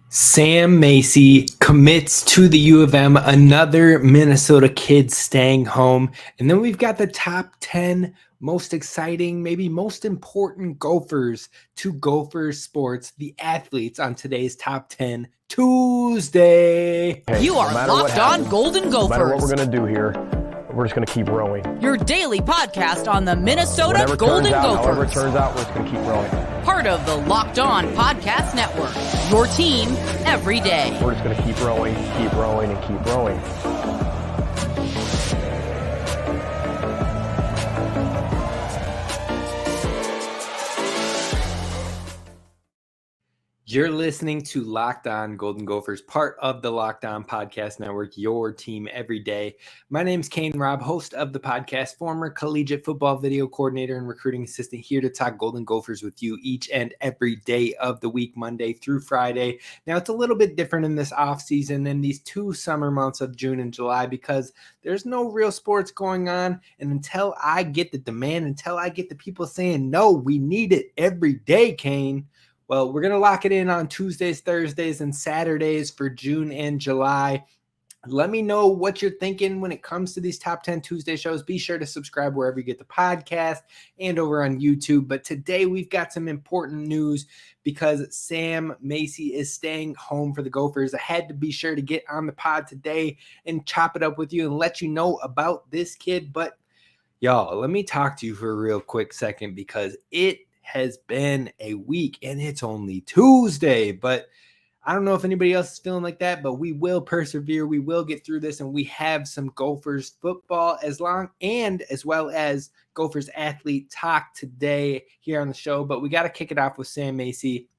Sam Macy commits to the U of M, another Minnesota kid staying home. And then we've got the top 10 most exciting, maybe most important Gophers to Gophers sports, the athletes on today's top 10 Tuesday. You are Locked On Golden Gophers. No matter what we're going to do here, we're just going to keep rowing. Your daily podcast on the Minnesota Golden Gophers. However it turns out, we're just going to keep rowing. Part of the Locked On Podcast Network. Your team every day. We're just going to keep rowing, and keep rowing. You're listening to Locked On Golden Gophers, part of the Locked On Podcast Network, your team every day. My name's Kane Rob, host of the podcast, former collegiate football video coordinator and recruiting assistant, here to talk Golden Gophers with you each and every day of the week, Monday through Friday. Now, it's a little bit different in this offseason in these two summer months of June and July because there's no real sports going on. And until I get the demand, until I get the people saying, no, we need it every day, Kane, well, we're going to lock it in on Tuesdays, Thursdays, and Saturdays for June and July. Let me know what you're thinking when it comes to these top 10 Tuesday shows. Be sure to subscribe wherever you get the podcast and over on YouTube. But today we've got some important news because Sam Macy is staying home for the Gophers. I had to be sure to get on the pod today and chop it up with you and let you know about this kid. But y'all, let me talk to you for a real quick second because it has been a week and it's only Tuesday, but I don't know if anybody else is feeling like that, but we will persevere. We will get through this, and we have some Gophers football as well as Gophers athlete talk today here on the show. But we got to kick it off with Sam Macy,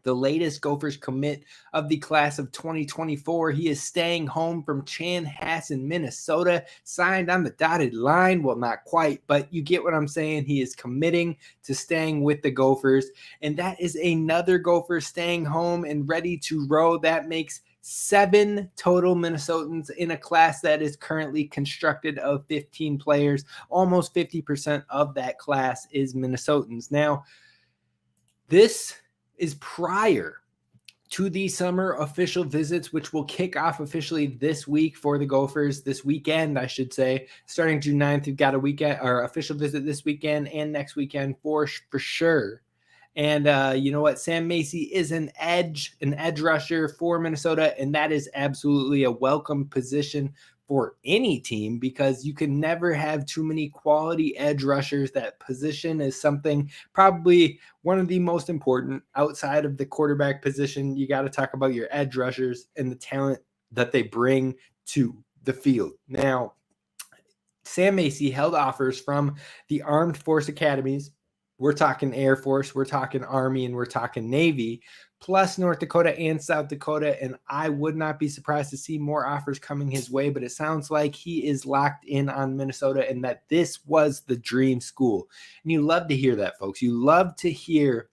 the latest Gophers commit of the class of 2024. He is staying home from Chanhassen, Minnesota, signed on the dotted line. Well, not quite, but you get what I'm saying. He is committing to staying with the Gophers, and that is another Gopher staying home and ready to row. That makes 7 total Minnesotans in a class that is currently constructed of 15 players. Almost 50% of that class is Minnesotans. Now, this is prior to the summer official visits, which will kick off officially this week for the Gophers, this weekend, I should say. Starting June 9th, we've got a weekend or official visit this weekend and next weekend for sure. And you know what? Sam Macy is an edge rusher for Minnesota, and that is absolutely a welcome position for any team because you can never have too many quality edge rushers. That position is something probably one of the most important outside of the quarterback position. You got to talk about your edge rushers and the talent that they bring to the field. Now, Sam Macy held offers from the Armed Force Academies. We're talking Air Force, we're talking Army, and we're talking Navy, plus North Dakota and South Dakota. And I would not be surprised to see more offers coming his way, but it sounds like he is locked in on Minnesota and that this was the dream school. And you love to hear that, folks. You love to hear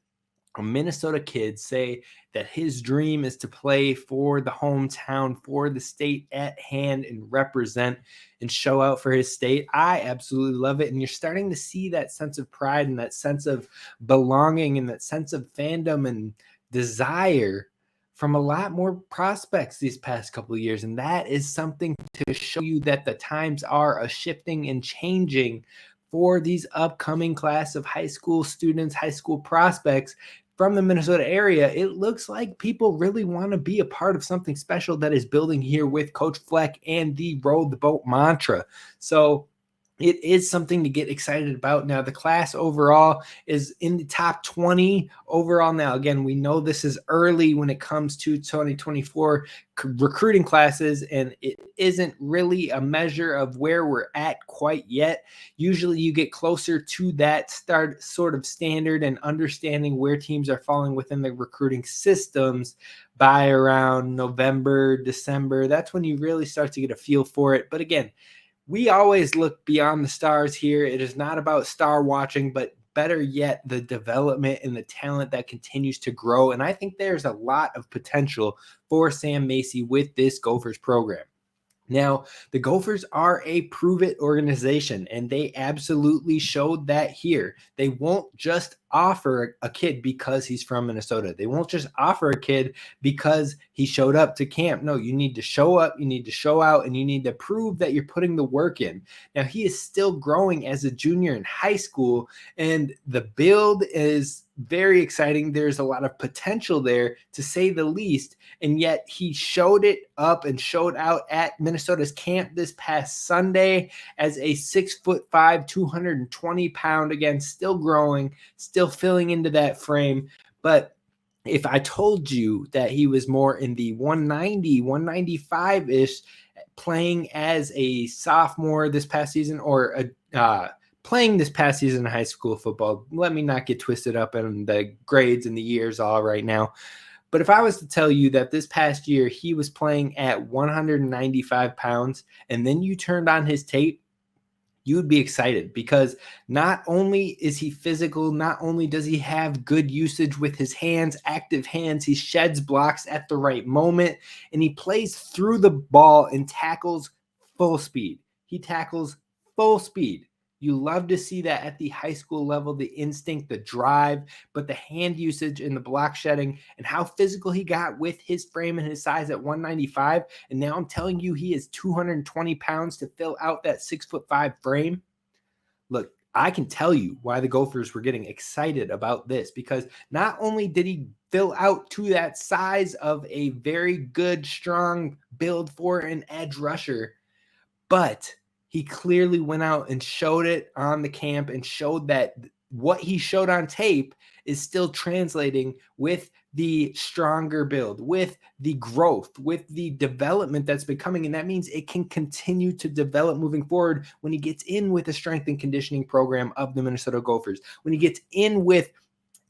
a Minnesota kid say that his dream is to play for the hometown, for the state at hand, and represent and show out for his state. I absolutely love it. And you're starting to see that sense of pride and that sense of belonging and that sense of fandom and desire from a lot more prospects these past couple of years. And that is something to show you that the times are a shifting and changing for these upcoming class of high school students, high school prospects from the Minnesota area. It looks like people really want to be a part of something special that is building here with Coach Fleck and the Row the Boat mantra. So it is something to get excited about. Now, the class overall is in the top 20 overall. Now, again, we know this is early when it comes to 2024 recruiting classes, and it isn't really a measure of where we're at quite yet. Usually you get closer to that start sort of standard and understanding where teams are falling within the recruiting systems by around November, December. That's when you really start to get a feel for it. But again, we always look beyond the stars here. It is not about star watching, but better yet, the development and the talent that continues to grow. And I think there's a lot of potential for Sam Macy with this Gophers program. Now, the Gophers are a prove-it organization, and they absolutely showed that here. They won't just offer a kid because he's from Minnesota. They won't just offer a kid because he showed up to camp. No, you need to show up, you need to show out, and you need to prove that you're putting the work in. Now, he is still growing as a junior in high school, and the build is very exciting. There's a lot of potential there, to say the least, and yet he showed it up and showed out at Minnesota's camp this past Sunday as a 6'5", 220-pound, again, still growing, still filling into that frame. But if I told you that he was more in the 190, 195-ish, playing as a sophomore this past season, or playing this past season in high school football, let me not get twisted up in the grades and the years all right now. But if I was to tell you that this past year he was playing at 195 pounds, and then you turned on his tape, you would be excited, because not only is he physical, not only does he have good usage with his hands, active hands, he sheds blocks at the right moment, and he plays through the ball and tackles full speed. He tackles full speed. You love to see that at the high school level, the instinct, the drive, but the hand usage and the block shedding, and how physical he got with his frame and his size at 195. And now I'm telling you, he is 220 pounds to fill out that 6'5" frame. Look, I can tell you why the Gophers were getting excited about this, because not only did he fill out to that size of a very good, strong build for an edge rusher, but he clearly went out and showed it on the camp and showed that what he showed on tape is still translating with the stronger build, with the growth, with the development that's becoming. And that means it can continue to develop moving forward when he gets in with the strength and conditioning program of the Minnesota Gophers, when he gets in with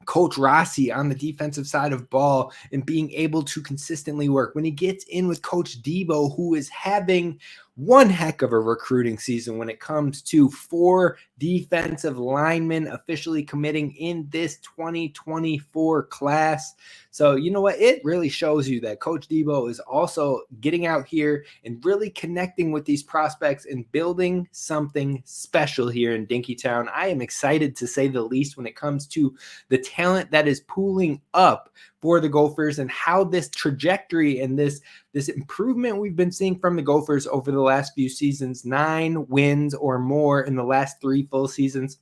Coach Rossi on the defensive side of ball and being able to consistently work, when he gets in with Coach Debo, who is having one heck of a recruiting season when it comes to 4 defensive linemen officially committing in this 2024 class. So you know what? It really shows you that Coach Debo is also getting out here and really connecting with these prospects and building something special here in Dinkytown. I am excited, to say the least, when it comes to the talent that is pooling up for the Gophers, and how this trajectory and this improvement we've been seeing from the Gophers over the last few seasons, 9 wins or more in the last 3 full seasons.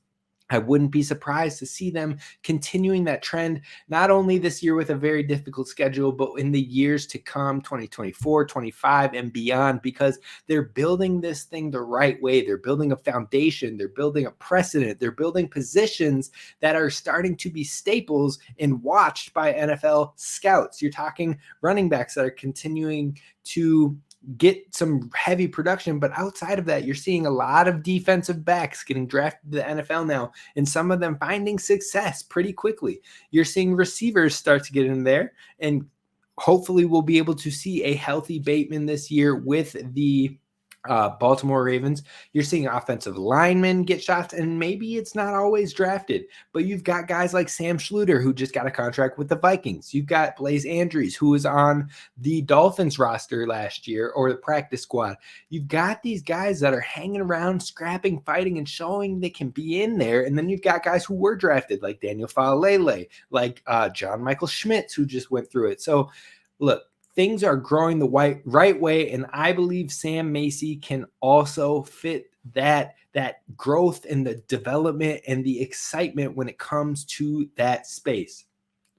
I wouldn't be surprised to see them continuing that trend, not only this year with a very difficult schedule, but in the years to come, 2024, 25, and beyond, because they're building this thing the right way. They're building a foundation. They're building a precedent. They're building positions that are starting to be staples and watched by NFL scouts. You're talking running backs that are continuing to get some heavy production, but outside of that, you're seeing a lot of defensive backs getting drafted to the NFL now, and some of them finding success pretty quickly. You're seeing receivers start to get in there, and hopefully we'll be able to see a healthy Bateman this year with the Baltimore Ravens. You're seeing offensive linemen get shots, and maybe it's not always drafted, but you've got guys like Sam Schluter, who just got a contract with the Vikings. You've got Blaze Andrews, who was on the Dolphins roster last year, or the practice squad. You've got these guys that are hanging around, scrapping, fighting, and showing they can be in there. And then you've got guys who were drafted, like Daniel Faalele, like John Michael Schmitz, who just went through it. So look, things are growing the right way, and I believe Sam Macy can also fit that growth and the development and the excitement when it comes to that space.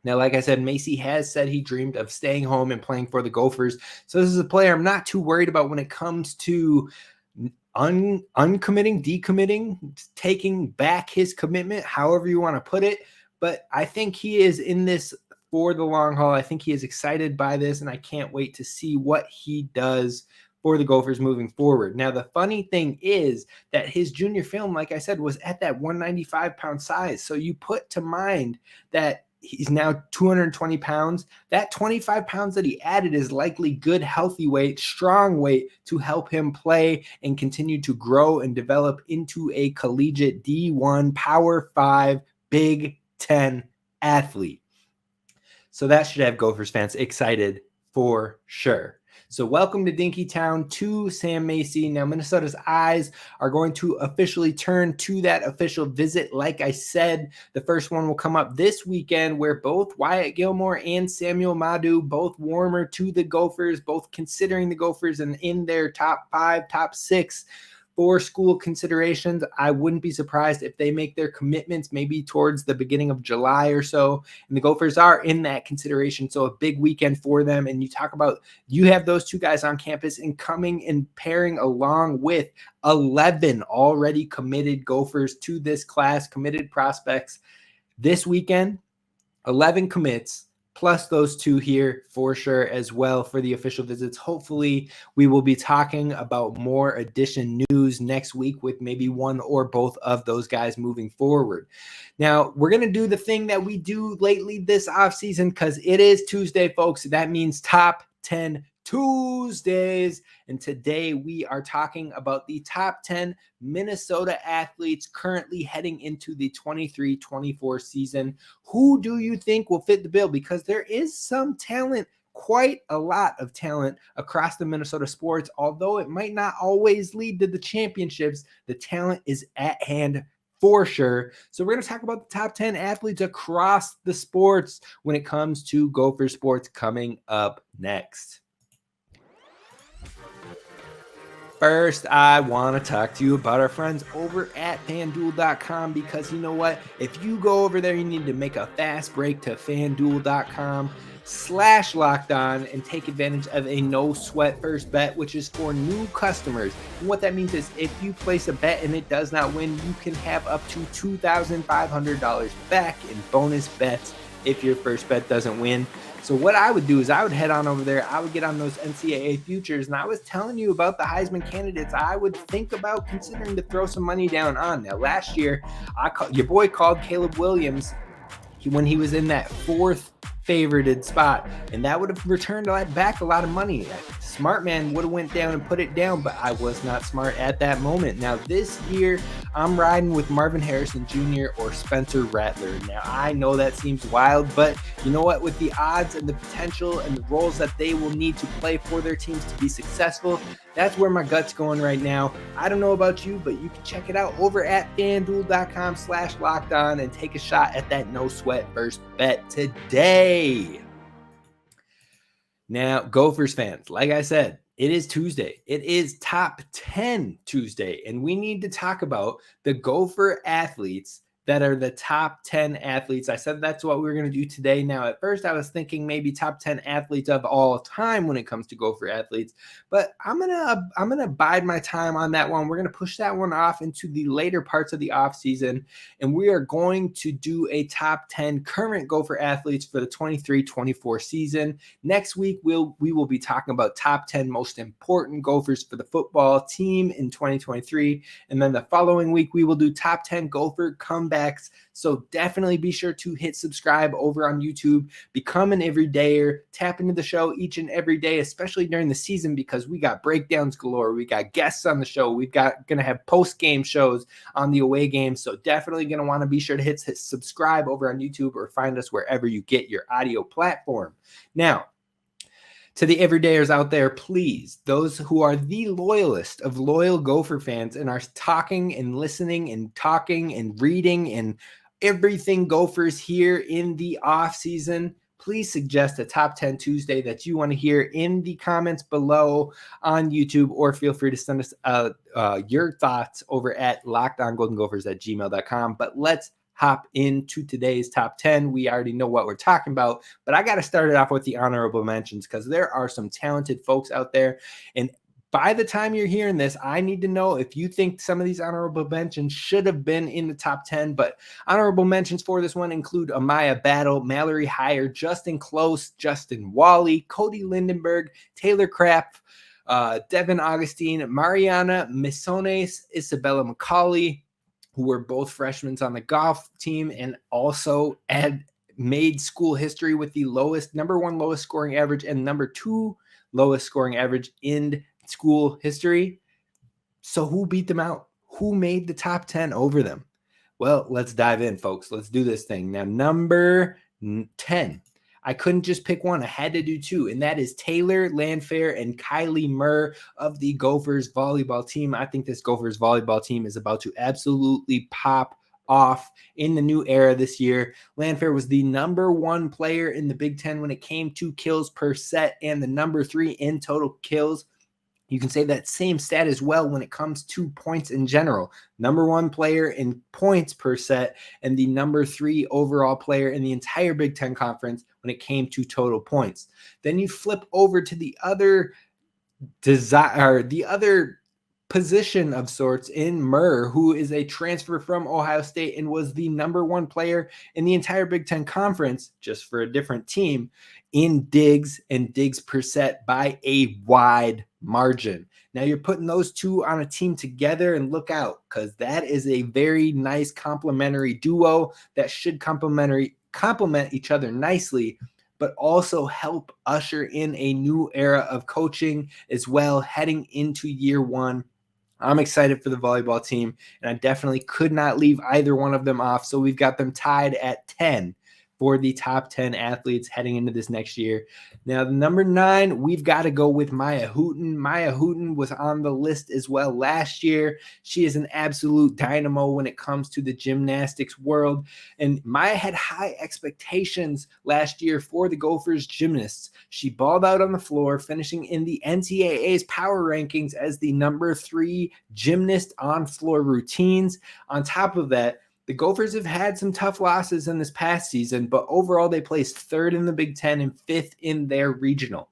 Now, like I said, Macy has said he dreamed of staying home and playing for the Gophers. So this is a player I'm not too worried about when it comes to uncommitting, decommitting, taking back his commitment, however you want to put it. But I think he is in this for the long haul. I think he is excited by this, and I can't wait to see what he does for the Gophers moving forward. Now, the funny thing is that his junior film, like I said, was at that 195-pound size. So you put to mind that he's now 220 pounds. That 25 pounds that he added is likely good, healthy weight, strong weight to help him play and continue to grow and develop into a collegiate D1 Power 5 Big Ten athlete. So that should have Gophers fans excited for sure. So welcome to Dinkytown to Sam Macy. Now, Minnesota's eyes are going to officially turn to that official visit. Like I said, the first one will come up this weekend where both Wyatt Gilmore and Samuel Madu, both warmer to the Gophers, both considering the Gophers and in their top 5, top 6 for school considerations. I wouldn't be surprised if they make their commitments maybe towards the beginning of July or so. And the Gophers are in that consideration. So a big weekend for them. And you talk about, you have those two guys on campus and coming and pairing along with 11 already committed Gophers to this class, committed prospects this weekend, 11 commits. Plus those two here for sure as well for the official visits. Hopefully we will be talking about more addition news next week with maybe one or both of those guys moving forward. Now we're going to do the thing that we do lately this offseason because it is Tuesday, folks. That means top 10 Tuesdays. And today we are talking about the top 10 Minnesota athletes currently heading into the 23-24 season. Who do you think will fit the bill? Because there is some talent, quite a lot of talent across the Minnesota sports. Although it might not always lead to the championships, the talent is at hand for sure. So we're going to talk about the top 10 athletes across the sports when it comes to Gopher sports coming up next. First, I want to talk to you about our friends over at FanDuel.com because you know what? If you go over there, you need to make a fast break to FanDuel.com/lockedon and take advantage of a no sweat first bet, which is for new customers. And what that means is if you place a bet and it does not win, you can have up to $2,500 back in bonus bets if your first bet doesn't win. So what I would do is I would head on over there. I would get on those NCAA futures. And I was telling you about the Heisman candidates I would think about considering to throw some money down on. Now, last year, your boy called Caleb Williams when he was in that 4th favorited spot. And that would have returned back a lot of money. Smart man would have went down and put it down, but I was not smart at that moment. Now, this year, I'm riding with Marvin Harrison Jr. or Spencer Rattler. Now, I know that seems wild, but you know what? With the odds and the potential and the roles that they will need to play for their teams to be successful, that's where my gut's going right now. I don't know about you, but you can check it out over at FanDuel.com/lockedon and take a shot at that no sweat first bet today. Now, Gophers fans, like I said, it is Tuesday. It is top 10 Tuesday, and we need to talk about the Gopher athletes that are the top 10 athletes. I said that's what we were going to do today. Now, at first I was thinking maybe top 10 athletes of all time when it comes to Gopher athletes, but I'm going to bide my time on that one. We're going to push that one off into the later parts of the off season, and we are going to do a top 10 current Gopher athletes for the 23-24 season. Next week, we will be talking about top 10 most important Gophers for the football team in 2023. And then the following week, we will do top 10 Gopher comebacks. So definitely be sure to hit subscribe over on YouTube, become an everydayer, tap into the show each and every day, especially during the season, because we got breakdowns galore. We got guests on the show. We've got going to have post-game shows on the away games. So definitely going to want to be sure to hit subscribe over on YouTube or find us wherever you get your audio platform. Now, to the everydayers out there, please, those who are the loyalist of loyal Gopher fans and are talking and listening and talking and reading and everything Gophers here in the off season, please suggest a top 10 Tuesday that you want to hear in the comments below on YouTube, or feel free to send us your thoughts over at lockedongoldengophers@gmail.com. But let's hop into today's top 10. We already know what we're talking about, but I got to start it off with the honorable mentions because there are some talented folks out there. And by the time you're hearing this, I need to know if you think some of these honorable mentions should have been in the top 10. But honorable mentions for this one include Amaya Battle, Mallory Heyer, Justin Close, Justin Wally, Cody Lindenberg, Taylor Kraft, Devin Augustine, Mariana Misones, Isabella McCauley, who were both freshmen on the golf team and also made school history with the number 1 lowest scoring average and number 2 lowest scoring average in school history. So who beat them out? Who made the top 10 over them? Well, let's dive in, folks. Let's do this thing. Now, number 10. I couldn't just pick one. I had to do two, and that is Taylor Landfair and Kylie Murr of the Gophers volleyball team. I think this Gophers volleyball team is about to absolutely pop off in the new era this year. Landfair was the number 1 player in the Big Ten when it came to kills per set and the number 3 in total kills. You can say that same stat as well when it comes to points in general. Number 1 player in points per set and the number 3 overall player in the entire Big Ten conference when it came to total points. Then you flip over to the other position of sorts in Murr, who is a transfer from Ohio State and was the number 1 player in the entire Big Ten conference, just for a different team, in digs and digs per set by a wide margin. Now you're putting those two on a team together, and look out, because that is a very nice complementary duo that should complement each other nicely, but also help usher in a new era of coaching as well heading into year 1. I'm excited for the volleyball team, and I definitely could not leave either one of them off. So we've got them tied at 10 for the top 10 athletes heading into this next year. Now, the number 9, we've got to go with Maya Hooten. Maya Hooten was on the list as well last year. She is an absolute dynamo when it comes to the gymnastics world. And Maya had high expectations last year for the Gophers gymnasts. She balled out on the floor, finishing in the NCAA's power rankings as the number 3 gymnast on floor routines. On top of that, the Gophers have had some tough losses in this past season, but overall they placed 3rd in the Big Ten and 5th in their regional.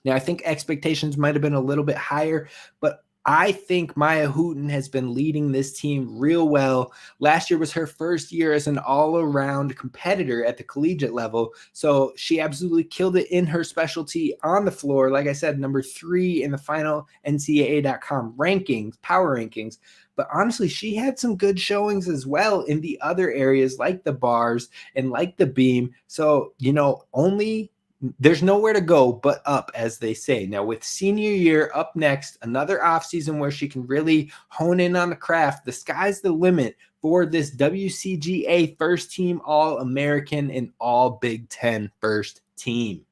Now, I think expectations might have been a little bit higher, but I think Maya Hooten has been leading this team real well. Last year was her first year as an all-around competitor at the collegiate level, so she absolutely killed it in her specialty on the floor. Like I said, number 3 in the final NCAA.com rankings, power rankings. But honestly, she had some good showings as well in the other areas like the bars and like the beam. So, there's nowhere to go but up, as they say. Now, with senior year up next, another offseason where she can really hone in on the craft, the sky's the limit for this WCGA first team All-American and All Big Ten first team.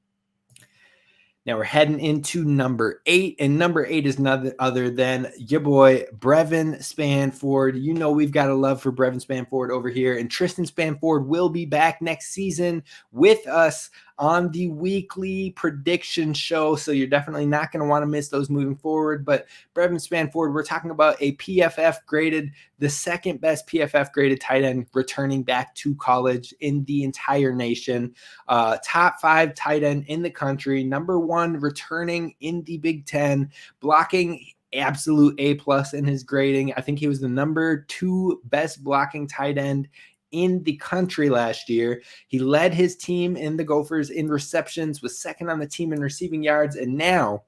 Now we're heading into number 8, and number 8 is none other than your boy, Brevin Spann-Ford. You know we've got a love for Brevin Spann-Ford over here, and Tristan Spann-Ford will be back next season with us on the weekly prediction show, so you're definitely not going to want to miss those moving forward. But Brevin Spann-Ford, we're talking about a PFF graded, the second best PFF graded tight end returning back to college in the entire nation. Top 5 tight end in the country, number 1 returning in the Big Ten, blocking absolute A+ in his grading. I think he was the number 2 best blocking tight end in the country last year. He led his team in the Gophers in receptions, was second on the team in receiving yards, and now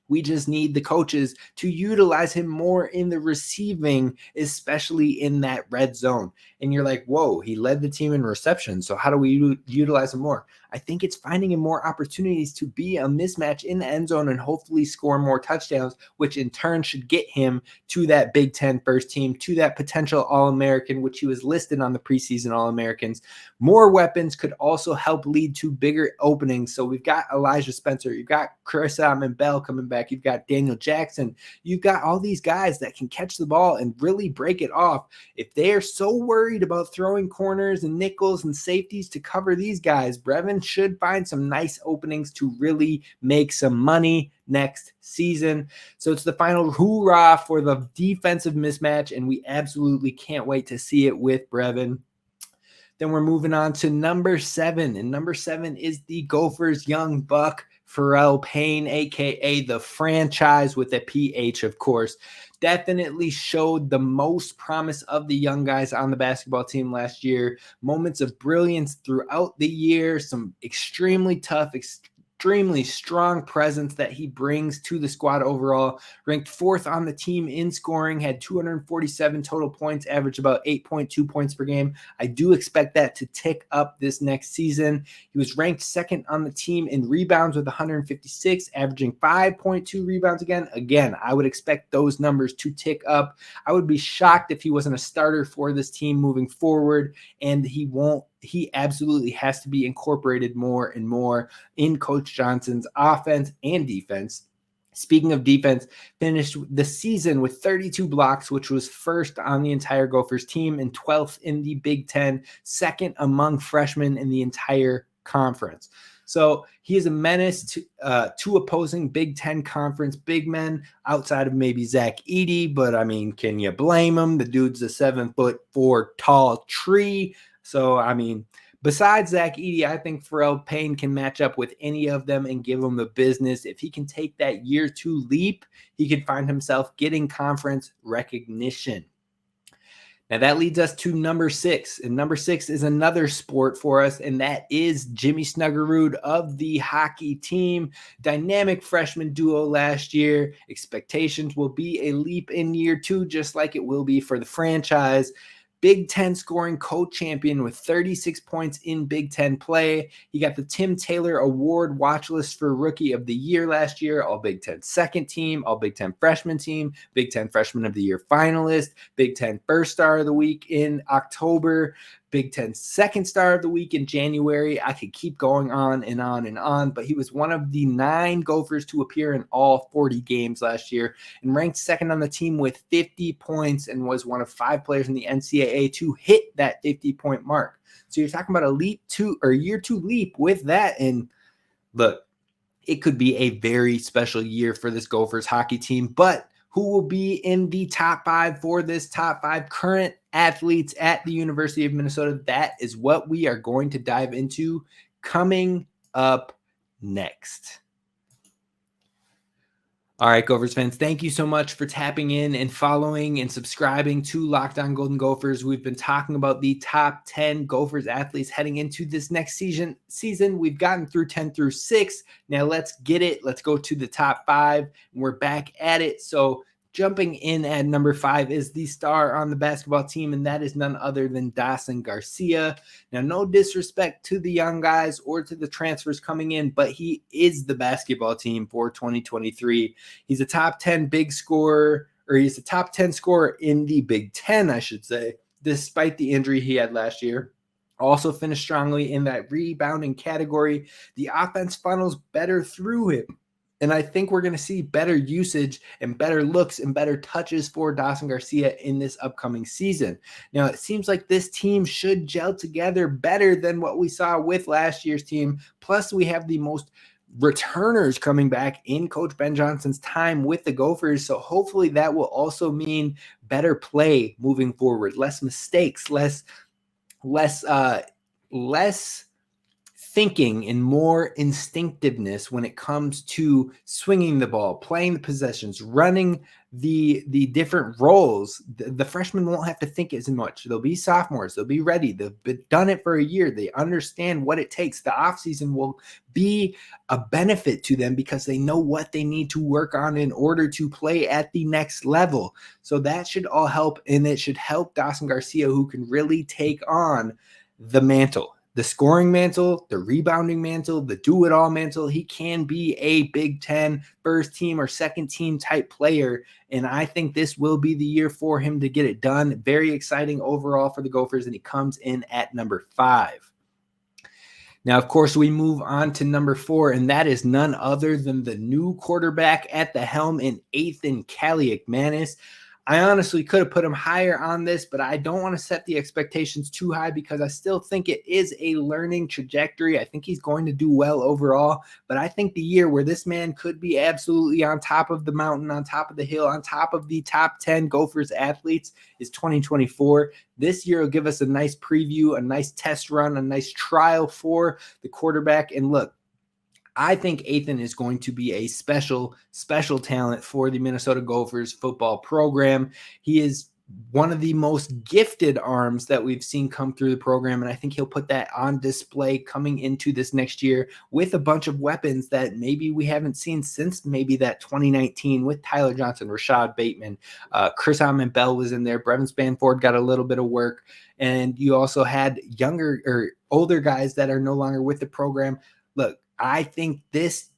we just need the coaches to utilize him more in the receiving, especially in that red zone. And you're like, whoa, he led the team in reception, so how do we utilize him more? I think it's finding him more opportunities to be a mismatch in the end zone and hopefully score more touchdowns, which in turn should get him to that Big Ten first team, to that potential All-American, which he was listed on the preseason All-Americans. More weapons could also help lead to bigger openings. So we've got Elijah Spencer, you've got Chris Bell coming back, you've got Daniel Jackson, you've got all these guys that can catch the ball and really break it off. If they are so worried about throwing corners and nickels and safeties to cover these guys, Brevin should find some nice openings to really make some money next season. So it's the final hoorah for the defensive mismatch, and we absolutely can't wait to see it with Brevin. Then we're moving on to number 7, and number 7 is the Gophers' young buck, Pharrell Payne, a.k.a. the franchise with a PH, of course. Definitely showed the most promise of the young guys on the basketball team last year. Moments of brilliance throughout the year, some extremely tough, extremely strong presence that he brings to the squad overall. Ranked 4th on the team in scoring, had 247 total points, averaged about 8.2 points per game. I do expect that to tick up this next season. He was ranked 2nd on the team in rebounds with 156, averaging 5.2 rebounds again. Again, I would expect those numbers to tick up. I would be shocked if he wasn't a starter for this team moving forward, and he won't he absolutely has to be incorporated more and more in Coach Johnson's offense and defense. Speaking of defense, finished the season with 32 blocks, which was first on the entire Gophers team and 12th in the Big Ten, second among freshmen in the entire conference. So he is a menace to opposing Big Ten conference big men outside of maybe Zach Edey. But I mean, can you blame him? The dude's a 7'4" tall tree. So, I mean, besides Zach Edey, I think Pharrell Payne can match up with any of them and give them the business. If he can take that year 2 leap, he could find himself getting conference recognition. Now that leads us to number 6, and number 6 is another sport for us, and that is Jimmy Snuggerud of the hockey team. Dynamic freshman duo last year. Expectations will be a leap in year 2, just like it will be for the franchise. Big Ten scoring co-champion with 36 points in Big Ten play. He got the Tim Taylor Award watch list for Rookie of the Year last year, All Big Ten second team, All Big Ten freshman team, Big Ten Freshman of the Year finalist, Big Ten first star of the week in October, Big Ten second star of the week in January. I could keep going on and on and on, but he was one of the 9 Gophers to appear in all 40 games last year and ranked second on the team with 50 points and was one of 5 players in the NCAA to hit that 50-point mark. So you're talking about a year 2 leap with that. And look, it could be a very special year for this Gophers hockey team, but who will be in the top 5 for this top 5 current athletes at the University of Minnesota? That is what we are going to dive into coming up next. All right, Gophers fans, thank you so much for tapping in and following and subscribing to Locked On Golden Gophers. We've been talking about the top 10 Gophers athletes heading into this next season. We've gotten through 10 through 6. Now let's get it. Let's go to the top 5. And we're back at it. So jumping in at number 5 is the star on the basketball team, and that is none other than Dawson Garcia. Now, no disrespect to the young guys or to the transfers coming in, but he is the basketball team for 2023. He's a top 10 big scorer, or he's a top 10 scorer in the Big Ten, I should say, despite the injury he had last year. Also finished strongly in that rebounding category. The offense funnels better through him. And I think we're going to see better usage and better looks and better touches for Dawson Garcia in this upcoming season. Now, it seems like this team should gel together better than what we saw with last year's team. Plus, we have the most returners coming back in Coach Ben Johnson's time with the Gophers. So hopefully that will also mean better play moving forward, less mistakes, less thinking and more instinctiveness when it comes to swinging the ball, playing the possessions, running the different roles. The freshmen won't have to think as much. They'll be sophomores. They'll be ready. They've done it for a year. They understand what it takes. The offseason will be a benefit to them because they know what they need to work on in order to play at the next level. So that should all help, and it should help Dawson Garcia, who can really take on the mantle. The scoring mantle, the rebounding mantle, the do-it-all mantle. He can be a Big Ten first team or second team type player, and I think this will be the year for him to get it done. Very exciting overall for the Gophers, and he comes in at number 5. Now, of course, we move on to number 4, and that is none other than the new quarterback at the helm in Ethan Kaliakmanis. I honestly could have put him higher on this, but I don't want to set the expectations too high because I still think it is a learning trajectory. I think he's going to do well overall, but I think the year where this man could be absolutely on top of the mountain, on top of the hill, on top of the top 10 Gophers athletes is 2024. This year will give us a nice preview, a nice test run, a nice trial for the quarterback. And look, I think Ethan is going to be a special talent for the Minnesota Gophers football program. He is one of the most gifted arms that we've seen come through the program, and I think he'll put that on display coming into this next year with a bunch of weapons that maybe we haven't seen since maybe that 2019 with Tyler Johnson, Rashad Bateman, Chris Amon-Bell was in there, Brevin Spann-Ford got a little bit of work, and you also had younger or older guys that are no longer with the program. Look, I think this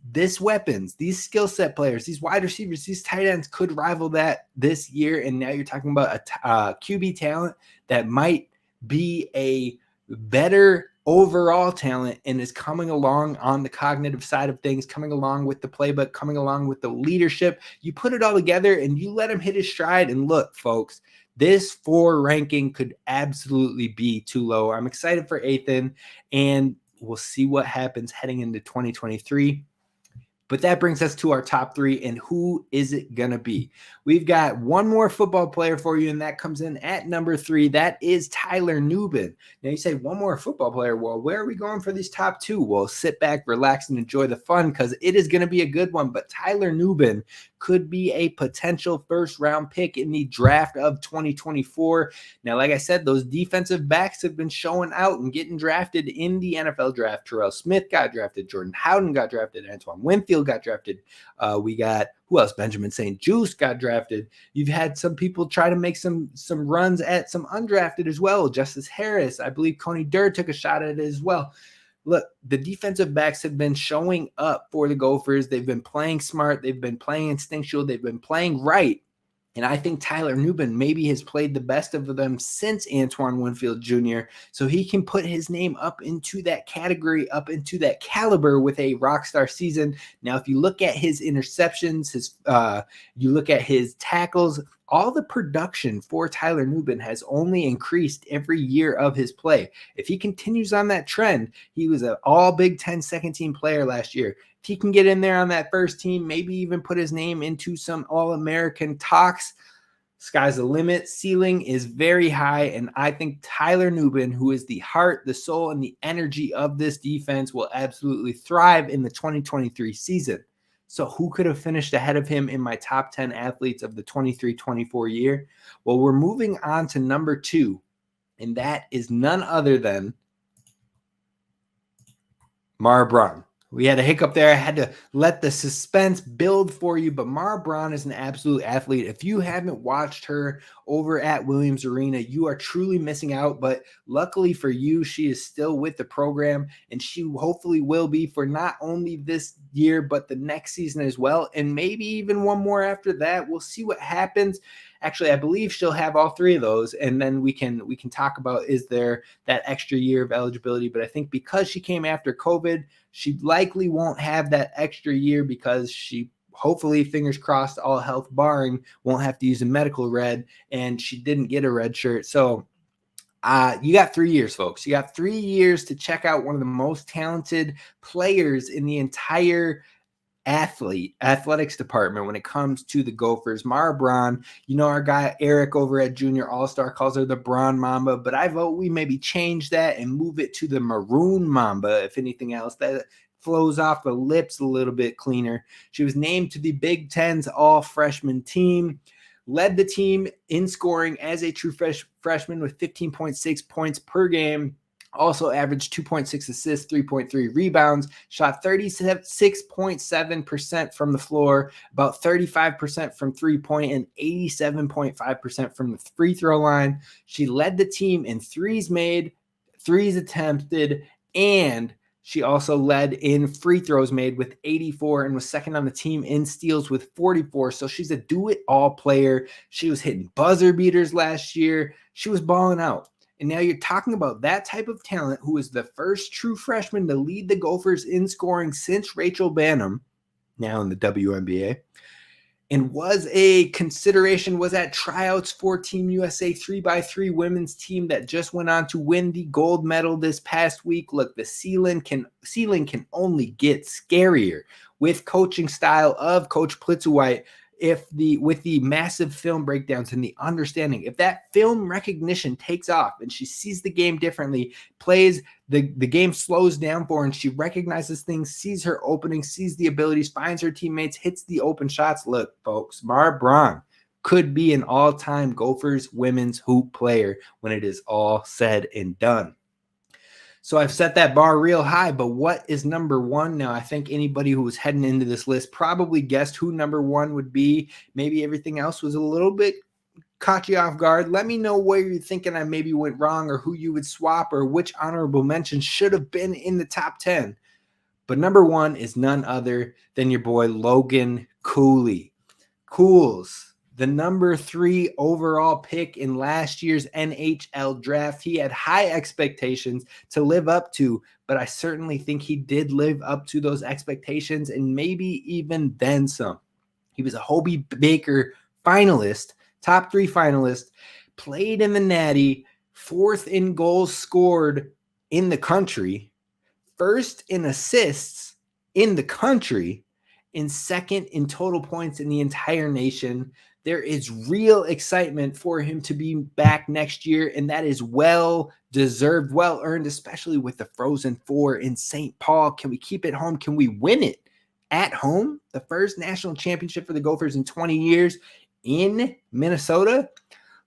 weapons, these skill set players, these wide receivers, these tight ends could rival that this year. And now you're talking about a QB talent that might be a better overall talent and is coming along on the cognitive side of things, coming along with the playbook, coming along with the leadership. You put it all together and you let him hit his stride. And look, folks, this 4 ranking could absolutely be too low. I'm excited for Ethan, and we'll see what happens heading into 2023. But that brings us to our top 3, and who is it going to be? We've got one more football player for you, and that comes in at number 3. That is Tyler Nubin. Now you say, one more football player. Well, where are we going for these top 2? Well, sit back, relax, and enjoy the fun, because it is going to be a good one. But Tyler Nubin could be a potential first-round pick in the draft of 2024. Now, like I said, those defensive backs have been showing out and getting drafted in the NFL draft. Terrell Smith got drafted. Jordan Howden got drafted. Antoine Winfield got drafted. We got, who else? Benjamin St. Juste got drafted. You've had some people try to make some runs at some undrafted as well. Justice Harris, I believe Coney Durr took a shot at it as well. Look, the defensive backs have been showing up for the Gophers. They've been playing smart. They've been playing instinctual. They've been playing right. And I think Tyler Nubin maybe has played the best of them since Antoine Winfield Jr. So he can put his name up into that category, up into that caliber with a rock star season. Now, if you look at his interceptions, you look at his tackles, all the production for Tyler Nubin has only increased every year of his play. If he continues on that trend, he was an all Big Ten second team player last year. If he can get in there on that first team, maybe even put his name into some All-American talks, sky's the limit. Ceiling is very high, and I think Tyler Nubin, who is the heart, the soul, and the energy of this defense, will absolutely thrive in the 2023 season. So who could have finished ahead of him in my top 10 athletes of the 23-24 year? Well, we're moving on to number 2, and that is none other than Mara Braun. We had a hiccup there. I had to let the suspense build for you, but Mara Braun is an absolute athlete. If you haven't watched her over at Williams Arena, you are truly missing out. But luckily for you, she is still with the program, and she hopefully will be for not only this year, but the next season as well, and maybe even one more after that. We'll see what happens. Actually, I believe she'll have all 3 of those, and then we can talk about, is there that extra year of eligibility. But I think because she came after COVID, she likely won't have that extra year, because she hopefully, fingers crossed, all health barring, won't have to use a medical red, and she didn't get a red shirt. So you got 3 years, folks. You got 3 years to check out one of the most talented players in the entire athletics department when it comes to the Gophers. Mara Braun, you know, our guy Eric over at Junior All-Star calls her the Braun Mamba, but I vote we maybe change that and move it to the Maroon Mamba, if anything else. That flows off the lips a little bit cleaner. She was named to the Big Ten's all-freshman team, led the team in scoring as a true freshman with 15.6 points per game. Also averaged 2.6 assists, 3.3 rebounds, shot 36.7% from the floor, about 35% from three-point, and 87.5% from the free throw line. She led the team in threes made, threes attempted, and she also led in free throws made with 84 and was second on the team in steals with 44. So she's a do-it-all player. She was hitting buzzer beaters last year. She was balling out. And now you're talking about that type of talent, who is the first true freshman to lead the Gophers in scoring since Rachel Bannum, now in the WNBA, and was a consideration, was at tryouts for Team USA 3x3 women's team that just went on to win the gold medal this past week. Look, the ceiling can only get scarier with coaching style of Coach Plitzewhite. With the massive film breakdowns and the understanding, if that film recognition takes off and she sees the game differently, plays the game slows down for her, and she recognizes things, sees her opening, sees the abilities, finds her teammates, hits the open shots. Look, folks, Mara Braun could be an all-time Gophers women's hoop player when it is all said and done. So I've set that bar real high, but what is number 1? Now, I think anybody who was heading into this list probably guessed who number 1 would be. Maybe everything else was a little bit caught you off guard. Let me know where you're thinking I maybe went wrong, or who you would swap, or which honorable mention should have been in the top 10. But number 1 is none other than your boy Logan Cooley. Cools. the number 3 overall pick in last year's NHL draft. He had high expectations to live up to, but I certainly think he did live up to those expectations and maybe even then some. He was a Hobie Baker finalist, top 3 finalist, played in the Natty, 4th in goals scored in the country, 1st in assists in the country, and 2nd in total points in the entire nation. There is real excitement for him to be back next year, and that is well-deserved, well-earned, especially with the Frozen Four in St. Paul. Can we keep it home? Can we win it at home? The first national championship for the Gophers in 20 years in Minnesota.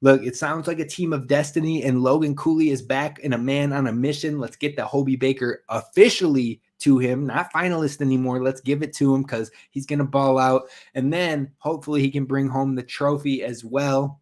Look, it sounds like a team of destiny, and Logan Cooley is back and a man on a mission. Let's get the Hobie Baker officially to him, not finalist anymore. Let's give it to him because he's going to ball out. And then hopefully he can bring home the trophy as well.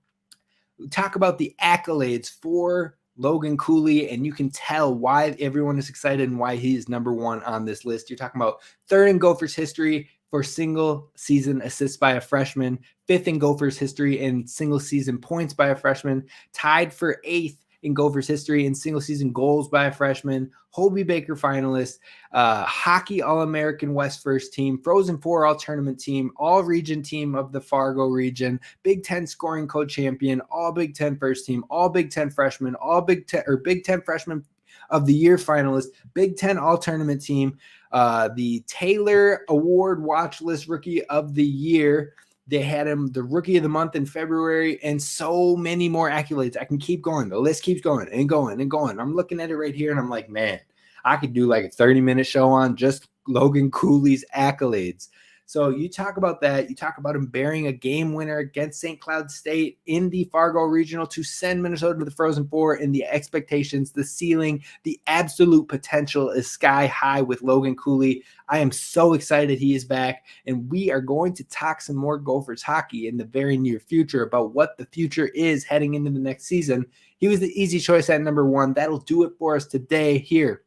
We talk about the accolades for Logan Cooley, and you can tell why everyone is excited and why he is number 1 on this list. You're talking about 3rd in Gophers history for single season assists by a freshman, 5th in Gophers history in single season points by a freshman, tied for 8th in Gophers history in single season goals by a freshman, Hobie Baker finalist, hockey All-American West first team, Frozen Four all-tournament team, all-region team of the Fargo region, Big Ten scoring co-champion, all Big Ten first team, all Big Ten freshman, all Big Ten freshman of the year finalist, Big Ten all-tournament team, the Taylor Award watch list rookie of the year. They had him the rookie of the month in February, and so many more accolades. I can keep going. The list keeps going and going and going. I'm looking at it right here, and I'm like, man, I could do like a 30-minute show on just Logan Cooley's accolades. So you talk about that. You talk about him bearing a game winner against St. Cloud State in the Fargo Regional to send Minnesota to the Frozen Four, and the expectations, the ceiling, the absolute potential is sky high with Logan Cooley. I am so excited he is back, and we are going to talk some more Gophers hockey in the very near future about what the future is heading into the next season. He was the easy choice at number 1. That'll do it for us today here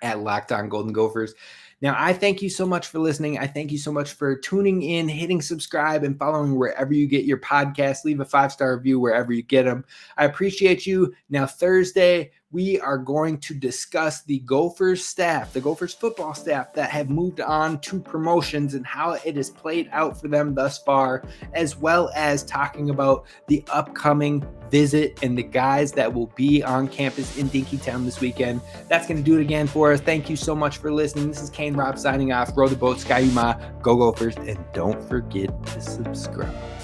at Locked On Golden Gophers. Now, I thank you so much for listening. I thank you so much for tuning in, hitting subscribe, and following wherever you get your podcasts. Leave a 5-star review wherever you get them. I appreciate you. Now, Thursday, we are going to discuss the Gophers staff, the Gophers football staff that have moved on to promotions and how it has played out for them thus far, as well as talking about the upcoming visit and the guys that will be on campus in Dinkytown this weekend. That's going to do it again for us. Thank you so much for listening. This is Kane Rob signing off. Row the boat, Sky Uma, go Gophers, and don't forget to subscribe.